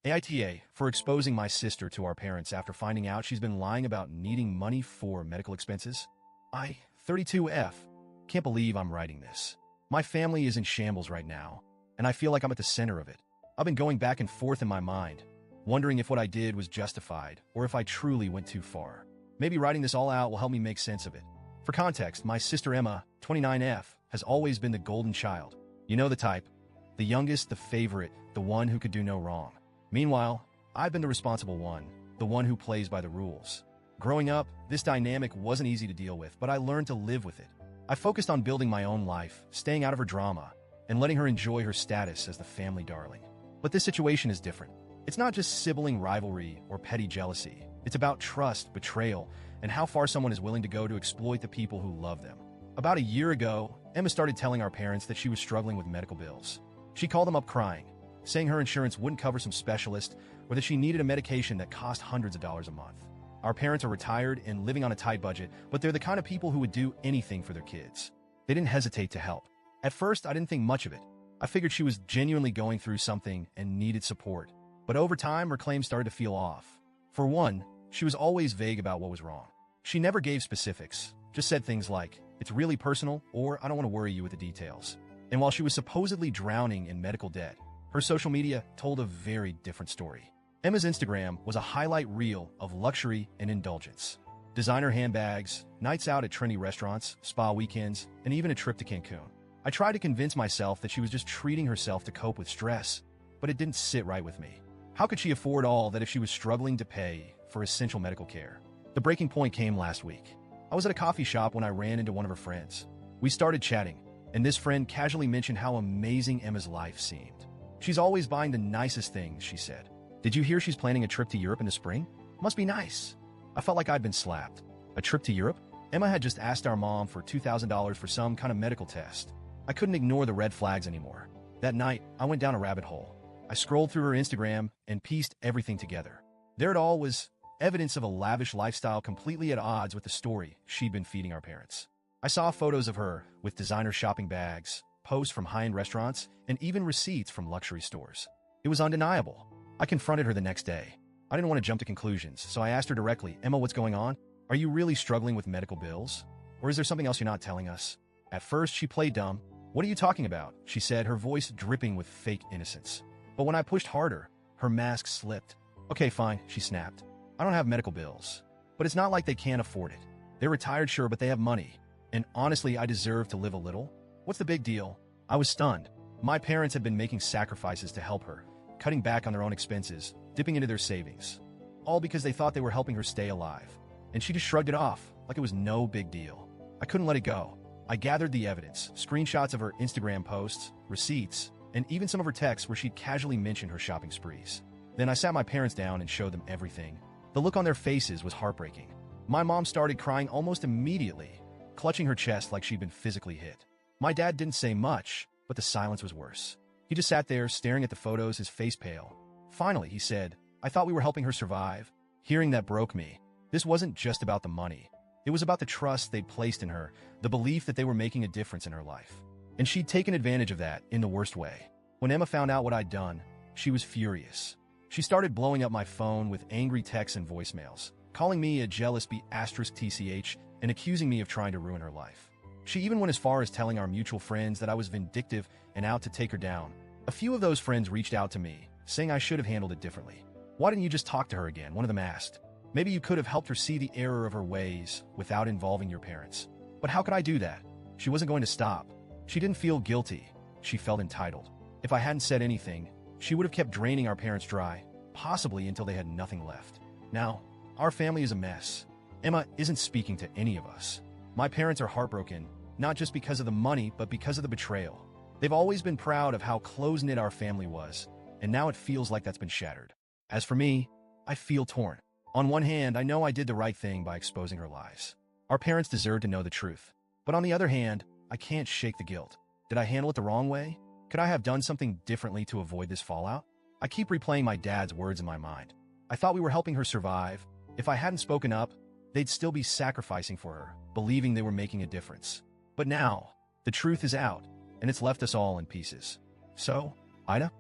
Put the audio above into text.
AITA for exposing my sister to our parents after finding out she's been lying about needing money for medical expenses. 32F. Can't believe I'm writing this. My family is in shambles right now, and I feel like I'm at the center of it. I've been going back and forth in my mind, wondering if what I did was justified or if I truly went too far. Maybe writing this all out will help me make sense of it. For context, my sister Emma, 29F, has always been the golden child. You know the type. The youngest, the favorite, the one who could do no wrong. Meanwhile, I've been the responsible one, the one who plays by the rules. Growing up, this dynamic wasn't easy to deal with, but I learned to live with it. I focused on building my own life, staying out of her drama, and letting her enjoy her status as the family darling. But this situation is different. It's not just sibling rivalry or petty jealousy. It's about trust, betrayal, and how far someone is willing to go to exploit the people who love them. About a year ago, Emma started telling our parents that she was struggling with medical bills. She called them up crying, saying her insurance wouldn't cover some specialist or that she needed a medication that cost hundreds of dollars a month. Our parents are retired and living on a tight budget, but they're the kind of people who would do anything for their kids. They didn't hesitate to help. At first, I didn't think much of it. I figured she was genuinely going through something and needed support. But over time, her claims started to feel off. For one, she was always vague about what was wrong. She never gave specifics, just said things like, "It's really personal," or "I don't want to worry you with the details." And while she was supposedly drowning in medical debt, her social media told a very different story. Emma's Instagram was a highlight reel of luxury and indulgence. Designer handbags, nights out at trendy restaurants, spa weekends, and even a trip to Cancun. I tried to convince myself that she was just treating herself to cope with stress, but it didn't sit right with me. How could she afford all that if she was struggling to pay for essential medical care? The breaking point came last week. I was at a coffee shop when I ran into one of her friends. We started chatting, and this friend casually mentioned how amazing Emma's life seemed. "She's always buying the nicest things," she said. "Did you hear she's planning a trip to Europe in the spring? Must be nice." I felt like I'd been slapped. A trip to Europe? Emma had just asked our mom for $2,000 for some kind of medical test. I couldn't ignore the red flags anymore. That night, I went down a rabbit hole. I scrolled through her Instagram and pieced everything together. There it all was, evidence of a lavish lifestyle completely at odds with the story she'd been feeding our parents. I saw photos of her with designer shopping bags, posts from high-end restaurants, and even receipts from luxury stores. It was undeniable. I confronted her the next day. I didn't want to jump to conclusions, so I asked her directly, "Emma, what's going on? Are you really struggling with medical bills? Or is there something else you're not telling us?" At first, she played dumb. "What are you talking about?" she said, her voice dripping with fake innocence. But when I pushed harder, her mask slipped. "Okay, fine," she snapped. "I don't have medical bills. But it's not like they can't afford it. They're retired, sure, but they have money. And honestly, I deserve to live a little. What's the big deal?" I was stunned. My parents had been making sacrifices to help her, cutting back on their own expenses, dipping into their savings, all because they thought they were helping her stay alive. And she just shrugged it off, like it was no big deal. I couldn't let it go. I gathered the evidence, screenshots of her Instagram posts, receipts, and even some of her texts where she'd casually mentioned her shopping sprees. Then I sat my parents down and showed them everything. The look on their faces was heartbreaking. My mom started crying almost immediately, clutching her chest like she'd been physically hit. My dad didn't say much, but the silence was worse. He just sat there staring at the photos, his face pale. Finally, he said, "I thought we were helping her survive." Hearing that broke me. This wasn't just about the money. It was about the trust they'd placed in her, the belief that they were making a difference in her life. And she'd taken advantage of that in the worst way. When Emma found out what I'd done, she was furious. She started blowing up my phone with angry texts and voicemails, calling me a jealous *TCH and accusing me of trying to ruin her life. She even went as far as telling our mutual friends that I was vindictive and out to take her down. A few of those friends reached out to me, saying I should have handled it differently. "Why didn't you just talk to her again?" one of them asked. "Maybe you could have helped her see the error of her ways without involving your parents." But how could I do that? She wasn't going to stop. She didn't feel guilty. She felt entitled. If I hadn't said anything, she would have kept draining our parents dry, possibly until they had nothing left. Now, our family is a mess. Emma isn't speaking to any of us. My parents are heartbroken, not just because of the money, but because of the betrayal. They've always been proud of how close-knit our family was, and now it feels like that's been shattered. As for me, I feel torn. On one hand, I know I did the right thing by exposing her lies. Our parents deserve to know the truth. But on the other hand, I can't shake the guilt. Did I handle it the wrong way? Could I have done something differently to avoid this fallout? I keep replaying my dad's words in my mind. I thought we were helping her survive. If I hadn't spoken up, they'd still be sacrificing for her, believing they were making a difference. But now, the truth is out, and it's left us all in pieces. So, Ida?